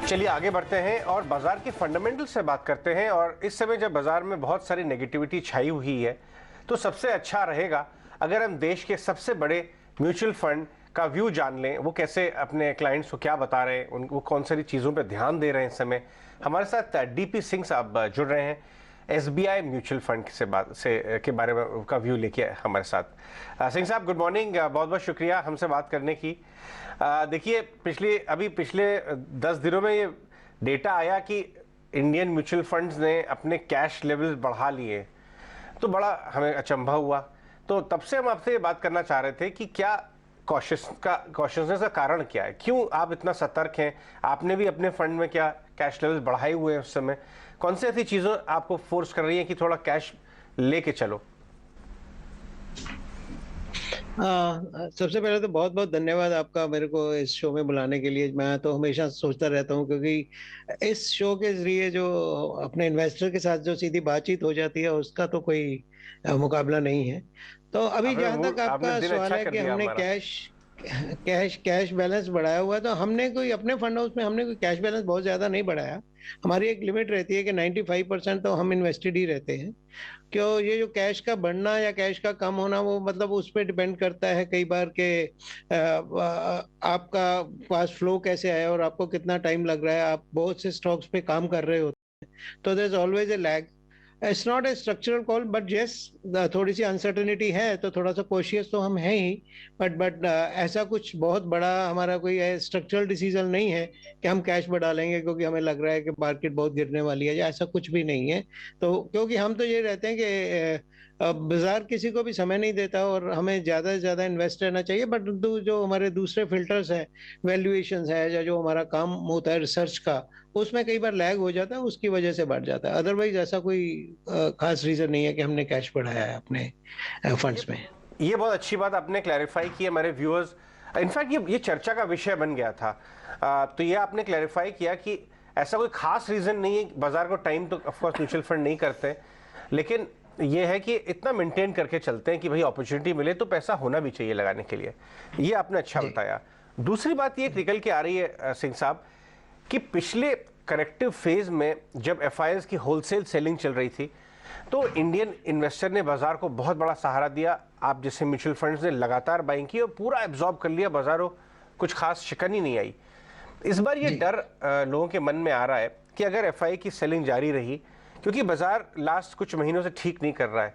चलिए आगे बढ़ते हैं और बाजार के फंडामेंटल से बात करते हैं। और इस समय जब बाजार में बहुत सारी नेगेटिविटी छाई हुई है तो सबसे अच्छा रहेगा अगर हम देश के सबसे बड़े म्यूचुअल फंड का व्यू जान लें, वो कैसे अपने क्लाइंट्स को क्या बता रहे हैं, वो कौन सारी चीज़ों पर ध्यान दे रहे हैं इस समय। हमारे साथ डीपी सिंह साहब जुड़ रहे हैं, एसबीआई म्यूचुअल फंड से के बारे में उनका व्यू लेके हमारे साथ। सिंह साहब गुड मॉर्निंग, बहुत बहुत शुक्रिया हमसे बात करने की। देखिए पिछले 10 दिनों में ये डेटा आया कि इंडियन म्यूचुअल फंड्स ने अपने कैश लेवल्स बढ़ा लिए, तो बड़ा हमें अचंभा हुआ। तो तब से हम आपसे ये बात करना चाह रहे थे कि क्या कॉशसनेस का कारण क्या है, क्यों आप इतना सतर्क हैं। आपने भी अपने फंड में क्या कैश लेवल्स बढ़ाए हुए हैं उस समय, कौन सी ऐसी चीज़ें आपको फोर्स कर रही हैं कि थोड़ा कैश लेके चलो। सबसे पहले तो बहुत बहुत धन्यवाद आपका मेरे को इस शो में बुलाने के लिए। मैं तो हमेशा सोचता रहता हूँ, क्योंकि इस शो के जरिए जो अपने इन्वेस्टर के साथ जो सीधी बातचीत हो जाती है उसका तो कोई मुकाबला नहीं है। तो अभी जहां तक आपने आपका दिन सवाल अच्छा है कर कि दिया हमने हमारा। कैश कैश कैश बैलेंस बढ़ाया हुआ है, तो हमने कोई अपने फंड हाउस में हमने कोई कैश बैलेंस बहुत ज्यादा नहीं बढ़ाया। हमारी एक लिमिट रहती है कि 95% तो हम इन्वेस्टेड ही रहते हैं। क्यों, ये जो कैश का बढ़ना या कैश का कम होना वो मतलब उस पर डिपेंड करता है कई बार के आपका पास फ्लो कैसे आया और आपको कितना टाइम लग रहा है। आप बहुत से स्टॉक्स पे काम कर रहे हो, तो there is always a lag. It's not a structural call, but yes थोड़ी सी अनसर्टेनिटी है, तो थोड़ा सा कॉशियस तो हम हैं ही। बट ऐसा कुछ बहुत बड़ा हमारा कोई स्ट्रक्चरल डिसीजन नहीं है कि हम कैश बढ़ा लेंगे क्योंकि हमें लग रहा है कि मार्केट बहुत गिरने वाली है, या ऐसा कुछ भी नहीं है। तो क्योंकि हम तो ये रहते हैं कि बाजार किसी को भी समय नहीं देता और हमें ज्यादा से ज्यादा इन्वेस्ट रहना चाहिए। बट जो हमारे दूसरे फिल्टर्स हैं, वैल्यूएशन है, या जो हमारा काम होता है रिसर्च का, उसमें कई बार लैग हो जाता है, उसकी वजह से बढ़ जाता है। अदरवाइज ऐसा कोई खास रीजन नहीं है कि हमने कैश बढ़ाया है अपने ये फंड्स में। ये बहुत अच्छी बात आपने क्लैरिफाई की है हमारे व्यूअर्स। इनफैक्ट ये चर्चा का विषय बन गया था। तो ये आपने क्लैरिफाई किया कि ऐसा कोई खास रीजन नहीं है। बाजार को टाइम तो ऑफ कोर्स म्यूचुअल फंड नहीं करते, लेकिन ये है कि इतना मेंटेन करके चलते हैं कि भाई अपॉर्चुनिटी मिले तो पैसा होना भी चाहिए लगाने के लिए। ये आपने अच्छा जी बताया। दूसरी बात ये निकल के आ रही है सिंह साहब कि पिछले करेक्टिव फेज में जब एफआईएस की होलसेल सेलिंग चल रही थी तो इंडियन इन्वेस्टर ने बाजार को बहुत बड़ा सहारा दिया। आप जैसे म्यूचुअल फंड्स ने लगातार बाइंग की और पूरा एब्जॉर्ब कर लिया, बाजारों कुछ खास शिकन ही नहीं आई। इस बार ये जी डर लोगों के मन में आ रहा है कि अगर एफआई की सेलिंग जारी रही, क्योंकि बाजार लास्ट कुछ महीनों से ठीक नहीं कर रहा है,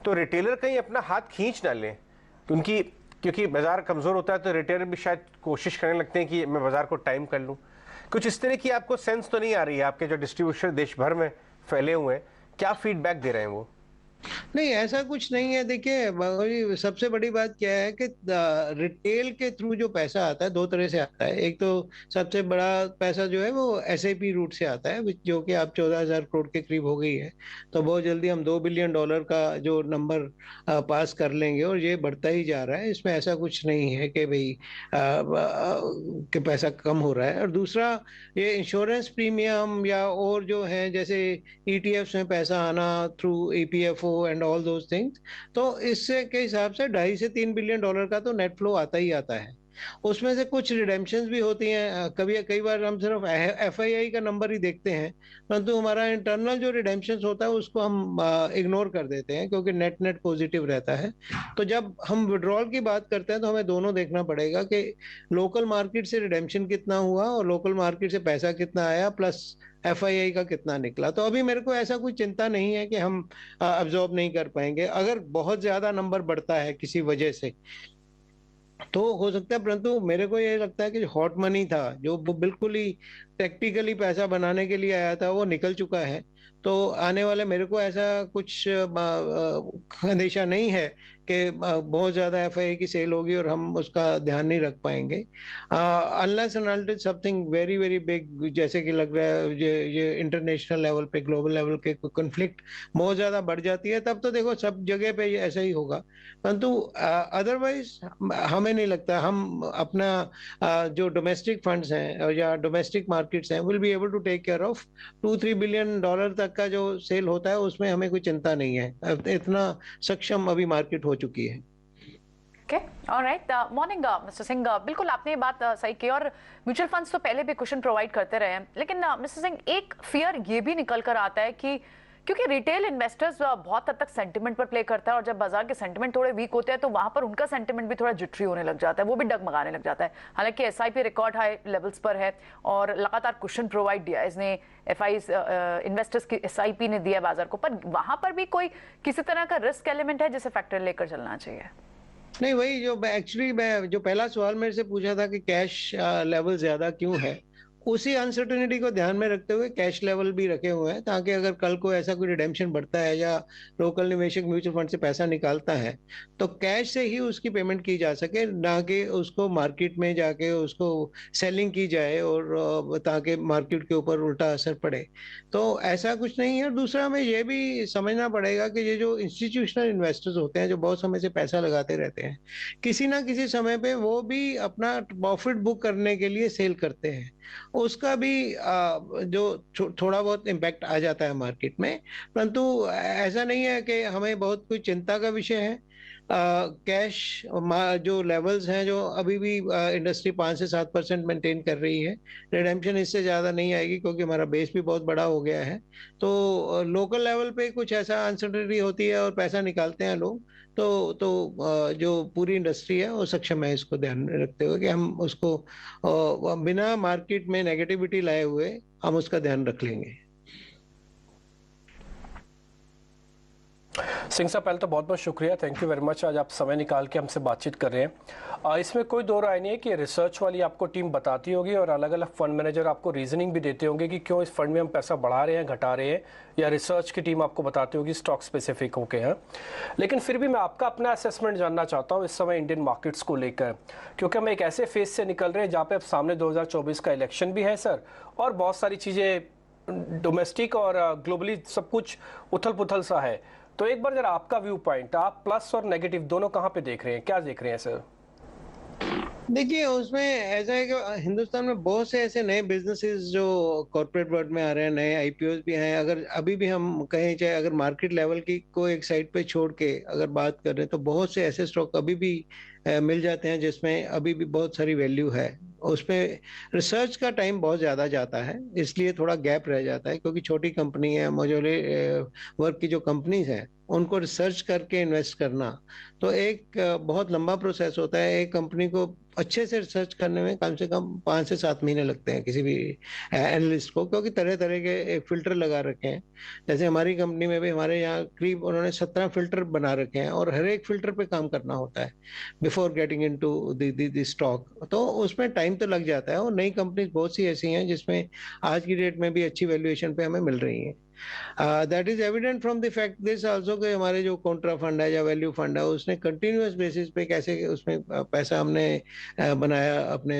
तो रिटेलर कहीं अपना हाथ खींच ना लें। उनकी क्योंकि बाजार कमजोर होता है तो रिटेलर भी शायद कोशिश करने लगते हैं कि मैं बाजार को टाइम कर लूं। कुछ इस तरह की आपको सेंस तो नहीं आ रही है? आपके जो डिस्ट्रीब्यूटर देश भर में फैले हुए हैं, क्या फीडबैक दे रहे हैं वो? नहीं, ऐसा कुछ नहीं है। देखिए बाबूजी, सबसे बड़ी बात क्या है कि रिटेल के थ्रू जो पैसा आता है दो तरह से आता है। एक तो सबसे बड़ा पैसा जो है वो एसआईपी रूट से आता है, जो कि आप 14,000 करोड़ के करीब हो गई है। तो बहुत जल्दी हम $2 बिलियन का जो नंबर पास कर लेंगे, और ये बढ़ता ही जा रहा है। इसमें ऐसा कुछ नहीं है कि भाई कि पैसा कम हो रहा है। और दूसरा, ये इंश्योरेंस प्रीमियम या और जो है जैसे ईटीएफ्स में पैसा आना through EPFO and all those things, तो इससे के हिसाब से $2.5 से $3 बिलियन का तो नेट फ्लो आता ही आता है। उसमें से कुछ रिडेम्पशंस भी होती हैं। कभी कई बार हम सिर्फ एफआईआई का नंबर ही देखते हैं, परंतु हमारा इंटरनल जो रिडेम्पशंस होता है उसको हम इग्नोर कर देते हैं, क्योंकि नेट नेट पॉजिटिव रहता है। तो जब हम विड्रॉल की बात करते हैं तो हमें दोनों देखना पड़ेगा कि लोकल मार्केट से रिडेम्पशन कितना हुआ और लोकल मार्केट से पैसा कितना आया, प्लस एफआईआई का कितना निकला। तो अभी मेरे को ऐसा कोई चिंता नहीं है कि हम अब्जॉर्ब नहीं कर पाएंगे। अगर बहुत ज्यादा नंबर बढ़ता है किसी वजह से तो हो सकता है, परंतु मेरे को ये लगता है कि हॉट मनी था जो वो बिल्कुल ही टेक्निकली पैसा बनाने के लिए आया था, वो निकल चुका है। तो आने वाले मेरे को ऐसा कुछ अंदेशा नहीं है कि बहुत ज्यादा एफआईआई की सेल होगी और हम उसका ध्यान नहीं रख पाएंगे। Unless and until something very very big, जैसे कि लग रहा है ये इंटरनेशनल लेवल पे, ग्लोबल लेवल के कॉन्फ्लिक्ट बहुत ज्यादा बढ़ जाती है, तब तो देखो सब जगह पे ये ऐसा ही होगा। परंतु अदरवाइज हमें नहीं लगता हम अपना जो डोमेस्टिक फंड्स हैं या डोमेस्टिक मार्केट्स हैं will be able to take care of $2-3 billion तक का जो सेल होता है, उसमें हमें कोई चिंता नहीं है। इतना सक्षम अभी मार्केट हो चुकी है। Okay, alright, morning mister Singh. बिल्कुल आपने ये बात सही की, और म्यूचुअल फंड्स तो पहले भी कुशन प्रोवाइड करते रहे हैं, लेकिन मिस्टर सिंह एक फियर ये भी निकल कर आता है कि क्योंकि रिटेल इन्वेस्टर्स बहुत हद तक सेंटिमेंट पर प्ले करता है, और जब बाजार के सेंटिमेंट थोड़े वीक होते हैं तो वहां पर उनका सेंटिमेंट भी थोड़ा जिटरी होने लग जाता है, वो भी डगमगाने लग जाता है। हालांकि एसआईपी रिकॉर्ड हाई लेवल्स पर है और लगातार कुशन प्रोवाइड दिया इसने, एफआई इन्वेस्टर्स की एसआईपी ने दिया बाजार को, पर वहां पर भी कोई किसी तरह का रिस्क एलिमेंट है जिसे फैक्टर लेकर चलना चाहिए? नहीं, वही जो एक्चुअली मैं जो पहला सवाल मेरे से पूछा था कि कैश लेवल ज्यादा क्यों है, उसी अनसर्टेनिटी को ध्यान में रखते हुए कैश लेवल भी रखे हुए हैं, ताकि अगर कल को ऐसा कोई रिडेम्पशन बढ़ता है या लोकल निवेशक म्यूचुअल फंड से पैसा निकालता है तो कैश से ही उसकी पेमेंट की जा सके, ना कि उसको मार्केट में जाके उसको सेलिंग की जाए और ताकि मार्केट के ऊपर उल्टा असर पड़े। तो ऐसा कुछ नहीं है। दूसरा हमें ये भी समझना पड़ेगा कि ये जो इंस्टीट्यूशनल इन्वेस्टर्स होते हैं जो बहुत समय से पैसा लगाते रहते हैं, किसी ना किसी समय पे वो भी अपना प्रॉफिट बुक करने के लिए सेल करते हैं, उसका भी जो थोड़ा बहुत इम्पैक्ट आ जाता है मार्केट में। परंतु ऐसा नहीं है कि हमें बहुत कोई चिंता का विषय है। कैश जो लेवल्स हैं जो अभी भी इंडस्ट्री 5 से 7% मेंटेन कर रही है, रिडेम्पशन इससे ज़्यादा नहीं आएगी क्योंकि हमारा बेस भी बहुत बड़ा हो गया है। तो लोकल लेवल पे कुछ ऐसा अनसर्टेनिटी होती है और पैसा निकालते हैं लोग, जो पूरी इंडस्ट्री है वो सक्षम है इसको ध्यान में रखते हुए कि हम उसको बिना मार्केट में नेगेटिविटी लाए हुए हम उसका ध्यान रख लेंगे। सिंह साहब, पहले तो बहुत बहुत शुक्रिया, थैंक यू वेरी मच, आज आप समय निकाल के हमसे बातचीत कर रहे हैं। इसमें कोई दो राय नहीं है कि रिसर्च वाली आपको टीम बताती होगी और अलग अलग फंड मैनेजर आपको रीजनिंग भी देते होंगे कि क्यों इस फंड में हम पैसा बढ़ा रहे हैं, घटा रहे हैं, या रिसर्च की टीम आपको बताती होगी स्टॉक स्पेसिफिक होके हैं। लेकिन फिर भी मैं आपका अपना असेसमेंट जानना चाहता हूँ इस समय इंडियन मार्केट्स को लेकर, क्योंकि हम एक ऐसे फेज से निकल रहे हैं जहाँ पे अब सामने 2024 का इलेक्शन भी है सर, और बहुत सारी चीज़ें डोमेस्टिक और ग्लोबली सब कुछ उथल पुथल सा है। तो एक बार जरा आपका व्यू पॉइंट, आप प्लस और नेगेटिव दोनों कहाँ पे देख रहे हैं, क्या देख रहे हैं सर? देखिए, उसमें ऐसा है कि हिंदुस्तान में बहुत से ऐसे नए बिजनेसेस जो कॉर्पोरेट वर्ल्ड में आ रहे हैं, नए आईपीओज भी हैं। अगर अभी भी हम कहें, चाहे अगर मार्केट लेवल की को एक साइड पे छोड़ के अगर बात करें, तो बहुत से ऐसे स्टॉक अभी भी मिल जाते हैं जिसमें अभी भी बहुत सारी वैल्यू है। उसमें रिसर्च का टाइम बहुत ज़्यादा जाता है, इसलिए थोड़ा गैप रह जाता है, क्योंकि छोटी कंपनी है, मझोले वर्ग की जो कंपनीज हैं उनको रिसर्च करके इन्वेस्ट करना तो एक बहुत लंबा प्रोसेस होता है। एक कंपनी को अच्छे से रिसर्च करने में कम से कम 5 से 7 महीने लगते हैं किसी भी एनालिस्ट को, क्योंकि तरह तरह के एक फिल्टर लगा रखे हैं। जैसे हमारी कंपनी में भी हमारे यहाँ करीब उन्होंने 17 फिल्टर बना रखे हैं और हर एक फिल्टर पे काम करना होता है before getting into the stock. तो उसमें टाइम तो लग जाता है, और नई कंपनीज बहुत सी ऐसी हैं जिसमें आज की डेट में भी अच्छी वैल्यूएशन पे हमें मिल रही हैं। That is evident from the fact this also कि हमारे जो कॉन्ट्रा फंड है या वैल्यू फंड है उसने कंटिन्यूअस बेसिस पे कैसे उसमें पैसा हमने बनाया अपने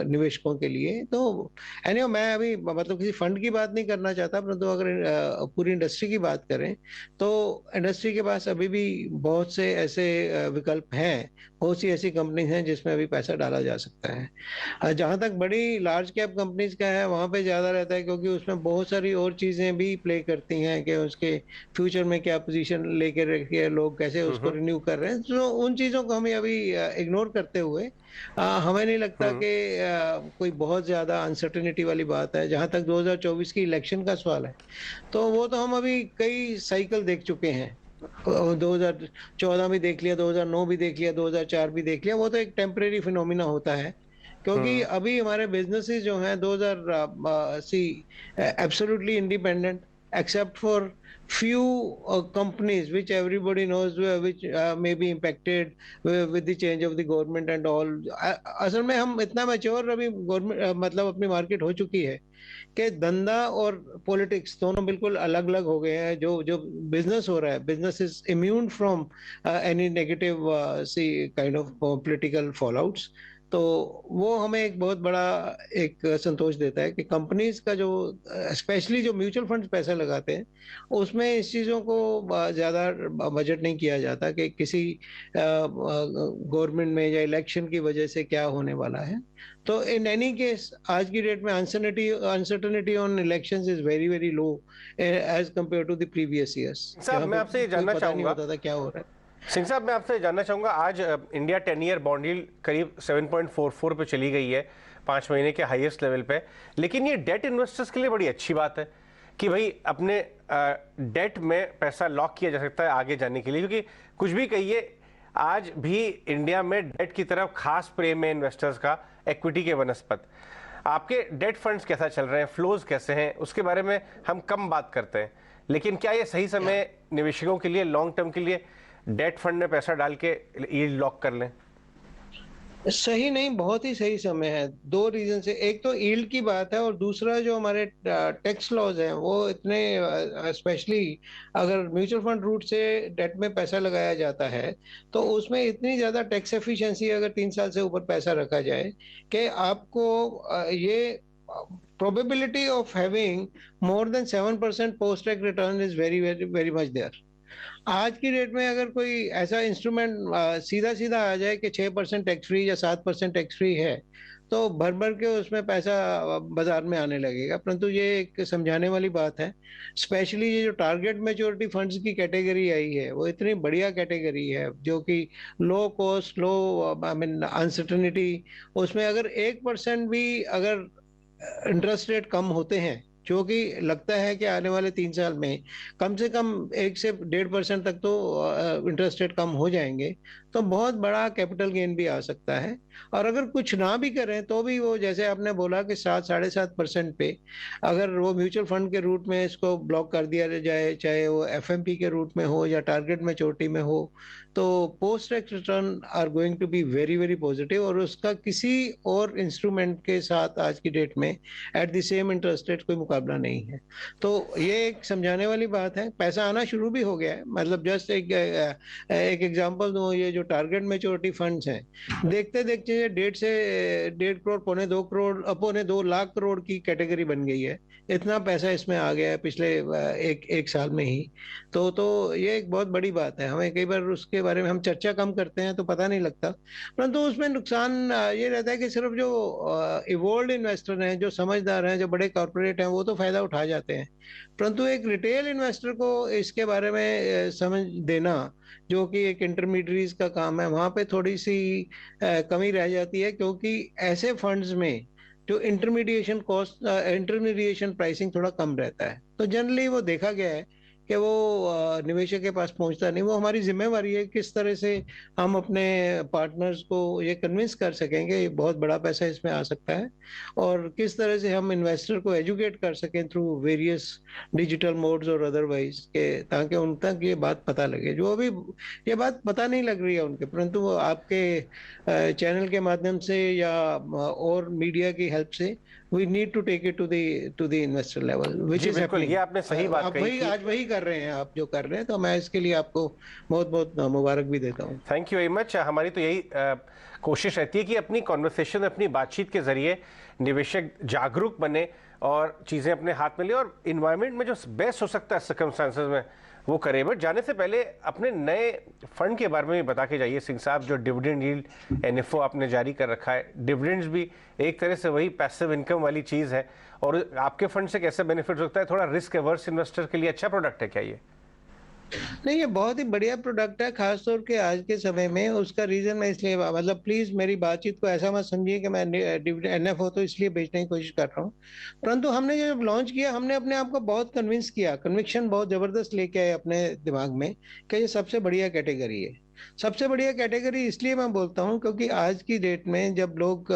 निवेशकों के लिए। तो एनीवे, मैं अभी मतलब किसी फंड की बात नहीं करना चाहता, परंतु अगर पूरी इंडस्ट्री की बात करें तो इंडस्ट्री के पास अभी भी बहुत से ऐसे विकल्प हैं, बहुत सी ऐसी कंपनीज हैं जिसमें अभी पैसा डाला जा सकता है। जहां तक बड़ी लार्ज कैप कंपनीज का है वहां पे ज्यादा रहता है, क्योंकि उसमें बहुत सारी और चीजें भी प्ले करती हैं कि उसके फ्यूचर में क्या पोजीशन लेके रखी है, लोग कैसे उसको रिन्यू कर रहे हैं। तो उन चीजों को हमें अभी इग्नोर करते हुए हमें नहीं लगता कि कोई बहुत ज्यादा अनसर्टेनिटी वाली बात है। जहां तक 2024 की इलेक्शन का सवाल है, तो वो तो हम अभी कई साइकिल देख चुके हैं। 2014 भी देख लिया, 2009 भी देख लिया, 2004 भी देख लिया। वो तो एक टेम्परेरी फिनोमिना होता है, क्योंकि अभी हमारे बिजनेसेस जो हैं 2000 see absolutely independent except for few companies which everybody knows which may be impacted with the change of the government and all। असल में हम इतना मैच्योर अभी गवर्नमेंट मतलब अपनी मार्केट हो चुकी है कि धंधा और पॉलिटिक्स दोनों बिल्कुल अलग अलग हो गए हैं। जो जो बिजनेस हो रहा है, business is immune from any negative see kind of political fallouts. तो वो हमें एक बहुत बड़ा एक संतोष देता है कि कंपनीज का जो स्पेशली जो म्यूचुअल फंड्स पैसा लगाते हैं उसमें इस चीज़ों को ज़्यादा बजट नहीं किया जाता कि किसी गवर्नमेंट में या इलेक्शन की वजह से क्या होने वाला है। तो इन एनी केस आज की डेट में uncertainty on elections is very very low as compare to the previous years. साहब, मैं आपसे ये जानना चाहूंगा, होता था क्या हो रहा है। सिंह साहब, मैं आपसे जानना चाहूंगा, आज इंडिया 10 ईयर बॉन्ड यील्ड करीब 7.44 पे चली गई है, 5 महीने के हाईएस्ट लेवल पे। लेकिन ये डेट इन्वेस्टर्स के लिए बड़ी अच्छी बात है कि भाई अपने डेट में पैसा लॉक किया जा सकता है आगे जाने के लिए, क्योंकि कुछ भी कहिए आज भी इंडिया में डेट की तरफ खास प्रेम है इन्वेस्टर्स का इक्विटी के बनस्पत। आपके डेट फंड्स कैसा चल रहे हैं, फ्लोज कैसे हैं, उसके बारे में हम कम बात करते हैं, लेकिन क्या ये सही समय निवेशकों के लिए लॉन्ग टर्म के लिए डेट फंड में पैसा डाल के यील्ड लॉक कर लें? सही नहीं, बहुत ही सही समय है। दो रीजन से, एक तो यील्ड की बात है और दूसरा जो हमारे टैक्स लॉज हैं वो इतने, स्पेशली अगर म्यूचुअल फंड रूट से डेट में पैसा लगाया जाता है तो उसमें इतनी ज्यादा टैक्स एफिशिएंसी, अगर 3 साल से ऊपर पैसा रखा जाए, कि आपको ये probability of having more than 7% post tax return is very very very much there. आज की डेट में अगर कोई ऐसा इंस्ट्रूमेंट सीधा सीधा आ जाए कि 6% टैक्स फ्री या 7% टैक्स फ्री है, तो भर भर के उसमें पैसा बाजार में आने लगेगा। परंतु ये एक समझाने वाली बात है, स्पेशली ये जो टारगेट मैच्योरिटी फंड्स की कैटेगरी आई है वो इतनी बढ़िया कैटेगरी है, जो कि low cost, low I mean uncertainty, उसमें अगर 1% भी अगर इंटरेस्ट रेट कम होते हैं, जो कि लगता है कि आने वाले 3 साल में कम से कम 1 से 1.5% तक तो इंटरेस्ट रेट कम हो जाएंगे, तो बहुत बड़ा कैपिटल गेन भी आ सकता है। और अगर कुछ ना भी करें तो भी वो, जैसे आपने बोला कि 7-7.5% पे अगर वो म्यूचुअल फंड के रूट में इसको ब्लॉक कर दिया जाए, चाहे वो एफएमपी के रूट में हो या टारगेट मैच्योरिटी में हो, तो post tax return are going to be very very positive, और उसका किसी और इंस्ट्रूमेंट के साथ आज की डेट में at the same interest rate कोई मुकाबला नहीं है। तो ये एक समझाने वाली बात है। पैसा आना शुरू भी हो गया है, मतलब जस्ट एक एग्जांपल दूं, ये जो टारगेट मैच्योरिटी फंड्स हैं, देखते देखते 1.5 करोड़ 2 लाख करोड़ की कैटेगरी बन गई है। इतना पैसा इसमें आ गया है पिछले एक साल में ही। तो ये एक बहुत बड़ी बात है। हमें कई बार उसके बारे में हम चर्चा कम करते हैं तो पता नहीं लगता, परंतु उसमें नुकसान ये रहता है कि सिर्फ जो इवोल्ड इन्वेस्टर हैं, जो समझदार हैं, जो बड़े कॉर्पोरेट हैं, वो तो फायदा उठा जाते हैं, परंतु एक रिटेल इन्वेस्टर को इसके बारे में समझ देना, जो कि एक इंटरमीडियरीज का काम है, वहां पे थोड़ी सी कमी रह जाती है, क्योंकि ऐसे फंड्स में जो इंटरमीडिएशन कॉस्ट, इंटरमीडिएशन प्राइसिंग थोड़ा कम रहता है। तो जनरली वो देखा गया है कि वो निवेशक के पास पहुंचता नहीं। वो हमारी जिम्मेवारी है किस तरह से हम अपने पार्टनर्स को ये कन्विंस कर सकेंगे ये बहुत बड़ा पैसा इसमें आ सकता है, और किस तरह से हम इन्वेस्टर को एजुकेट कर सकें थ्रू वेरियस डिजिटल मोड्स और अदरवाइज, के ताकि उन तक ये बात पता लगे, जो अभी ये बात पता नहीं लग रही है उनके, परंतु वो आपके चैनल के माध्यम से या और मीडिया की हेल्प से we need to take it to the investor level, which is बिल्कुल, happening. ये आपने सही बात आप कही वही कि आज वही कर रहे हैं, आप जो कर रहे हैं, तो मैं इसके लिए आपको बहुत बहुत मुबारक भी देता हूँ। Thank you very much. हमारी तो यही कोशिश रहती है कि अपनी कॉन्वर्सेशन, अपनी बातचीत के जरिए निवेशक जागरूक बने और चीज़ें अपने हाथ में ले, और इन्वायरमेंट में जो बेस्ट हो सकता है सर्कमस्टांसेस में वो करे। बट जाने से पहले अपने नए फंड के बारे में भी बता के जाइए सिंह साहब, जो डिविडेंड यील्ड एनएफओ आपने जारी कर रखा है। डिविडेंड्स भी एक तरह से वही पैसिव इनकम वाली चीज़ है, और आपके फंड से कैसे बेनिफिट हो सकता है? थोड़ा रिस्क एवर्स इन्वेस्टर के लिए अच्छा प्रोडक्ट है क्या ये? नहीं, ये बहुत ही बढ़िया प्रोडक्ट है, खासतौर के आज के समय में। उसका रीजन मैं इसलिए, मतलब प्लीज मेरी बातचीत को ऐसा मत समझिए कि मैं एनएफओ तो इसलिए बेचने की कोशिश कर रहा हूँ, परंतु हमने जब लॉन्च किया, हमने अपने आप को बहुत कन्विंस किया, कन्विक्शन बहुत जबरदस्त लेके आए अपने दिमाग में कि ये सबसे बढ़िया कैटेगरी है। सबसे बढ़िया कैटेगरी इसलिए मैं बोलता हूं क्योंकि आज की डेट में जब लोग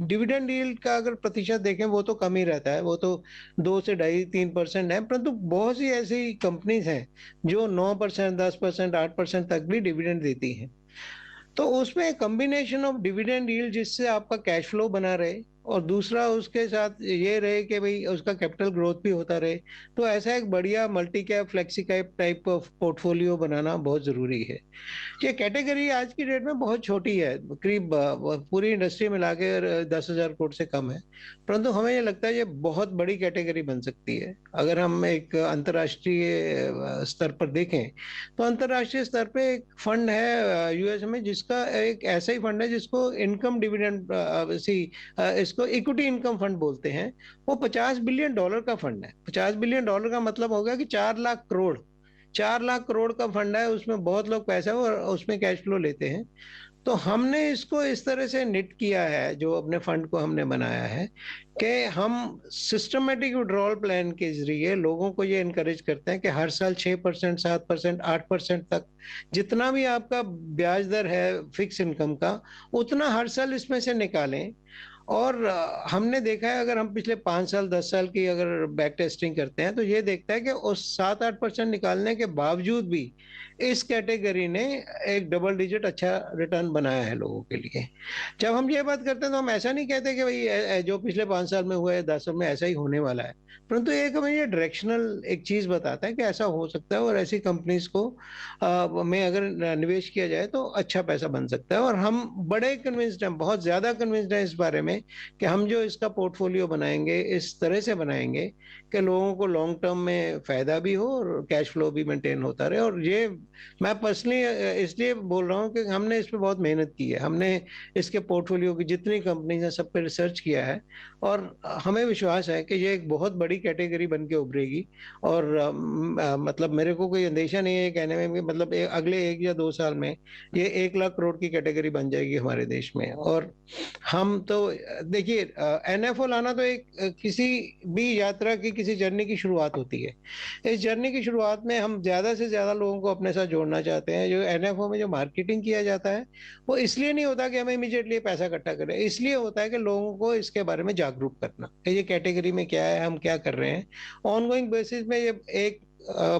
डिविडेंड यील्ड का अगर प्रतिशत देखें, वो तो कम ही रहता है, वो तो 2 से 2.5-3% है, परंतु बहुत सी ऐसी कंपनीज हैं जो 9%, 10%, 8% तक भी डिविडेंड देती हैं। तो उसमें कॉम्बिनेशन ऑफ डिविडेंड यील्ड, जिससे आपका कैश फ्लो बना रहे, और दूसरा उसके साथ ये रहे कि भाई उसका कैपिटल ग्रोथ भी होता रहे, तो ऐसा एक बढ़िया multi cap, flexi cap type of portfolio बनाना बहुत जरूरी है। ये कैटेगरी आज की डेट में बहुत छोटी है, करीब पूरी इंडस्ट्री मिला के 10,000 करोड़ से कम है, परंतु हमें ये लगता है ये बहुत बड़ी कैटेगरी बन सकती है। अगर हम एक अंतर्राष्ट्रीय स्तर पर देखें, तो अंतर्राष्ट्रीय स्तर पे एक फंड है यूएस में, जिसका एक ऐसा ही फंड है जिसको इनकम डिविडेंड, इसको इक्विटी इनकम फंड बोलते हैं। वो $50 बिलियन का फंड है। $50 बिलियन का मतलब होगा कि 4 लाख करोड़ 4 लाख करोड़ का फंड है, उसमें बहुत लोग पैसा और उसमें कैश फ्लो लेते हैं। तो हमने इसको इस तरह से निट किया है, जो अपने फंड को हमने बनाया है, कि हम सिस्टमेटिक विड्रॉल प्लान के जरिए लोगों को ये इनकरेज करते हैं कि हर साल 6%, 7%, 8% तक जितना भी आपका ब्याज दर है फिक्स इनकम का, उतना हर साल इसमें से निकालें। और हमने देखा है, अगर हम पिछले 5 साल 10 साल की अगर बैक टेस्टिंग करते हैं, तो ये देखता है कि उस 7-8% निकालने के बावजूद भी इस कैटेगरी ने एक डबल डिजिट अच्छा रिटर्न बनाया है लोगों के लिए। जब हम ये बात करते हैं तो हम ऐसा नहीं कहते कि भाई जो पिछले 5 साल में हुआ है 10 साल में ऐसा ही होने वाला है, परंतु एक हमें ये डायरेक्शनल एक चीज बताता है कि ऐसा हो सकता है और ऐसी कंपनीज को में अगर निवेश किया जाए तो अच्छा पैसा बन सकता है। और हम बड़े कन्विंस्ड हैं, बहुत ज्यादा कन्विंस्ड हैं इस बारे में कि हम जो इसका पोर्टफोलियो बनाएंगे इस तरह से बनाएंगे कि लोगों को लॉन्ग टर्म में फायदा भी हो और कैश फ्लो भी मेंटेन होता रहे। और ये मैं पर्सनली इसलिए बोल रहा हूँ कि हमने इस पे बहुत मेहनत की है, हमने इसके पोर्टफोलियो की जितनी कंपनीज हैं सब पे रिसर्च किया है, और हमें विश्वास है कि ये एक बहुत बड़ी कैटेगरी बन के उभरेगी। और मतलब मेरे को कोई अंदेशा नहीं है कहने में कि मतलब अगले 1 या 2 साल में ये 1 लाख करोड़ की कैटेगरी बन जाएगी हमारे देश में। और हम तो देखिए, एनएफओ लाना तो एक किसी भी यात्रा की, किसी जर्नी की शुरुआत होती है। इस जर्नी की शुरुआत में हम ज्यादा से ज्यादा लोगों को अपने साथ जोड़ना चाहते हैं। जो एनएफओ में जो मार्केटिंग किया जाता है वो इसलिए नहीं होता कि हमें इमीडिएटली पैसा इकट्ठा करें, इसलिए होता है कि लोगों को इसके बारे में जागरूक करना कि ये कैटेगरी में क्या है, हम क्या कर रहे हैं। ऑनगोइंग बेसिस में ये एक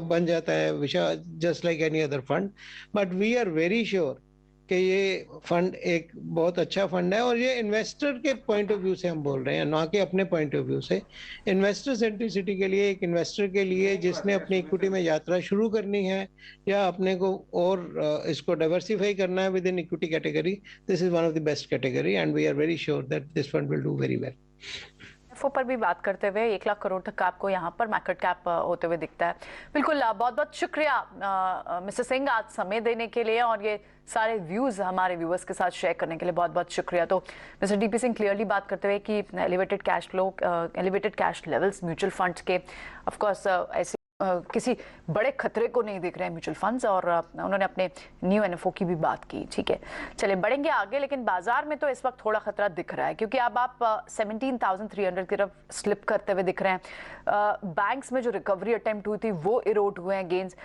बन जाता है विषय, just like any other fund. But we are very sure कि ये फंड एक बहुत अच्छा फंड है, और ये इन्वेस्टर के पॉइंट ऑफ व्यू से हम बोल रहे हैं, ना कि अपने पॉइंट ऑफ व्यू से। इन्वेस्टर सेंट्रिसिटी के लिए, एक इन्वेस्टर के लिए जिसने अपनी इक्विटी में यात्रा शुरू करनी है या अपने को और इसको डाइवर्सिफाई करना है with in equity category, this is one of the best category and we are very sure that this fund will do very well. FO पर भी बात करते हुए 1 लाख करोड़ तक का आपको यहाँ पर मार्केट कैप होते हुए दिखता है। बिल्कुल, बहुत बहुत शुक्रिया मिस्टर सिंह आज समय देने के लिए और ये सारे व्यूज हमारे व्यूअर्स के साथ शेयर करने के लिए बहुत बहुत शुक्रिया। तो मिस्टर डीपी सिंह क्लियरली बात करते हुए कि elevated cash flow, elevated cash levels mutual funds के ऑफ कोर्स ऐसे किसी बड़े खतरे को नहीं देख रहे हैं म्यूचुअल फंड्स, और उन्होंने अपने न्यू एनएफओ की भी बात की। ठीक है, चलिए बढ़ेंगे आगे, लेकिन बाजार में तो इस वक्त थोड़ा खतरा दिख रहा है क्योंकि अब आप 17,300 की तरफ स्लिप करते हुए दिख रहे हैं। बैंक्स में जो रिकवरी अटेम्प्ट हुई थी वो इरोड हुए हैं गेन्स।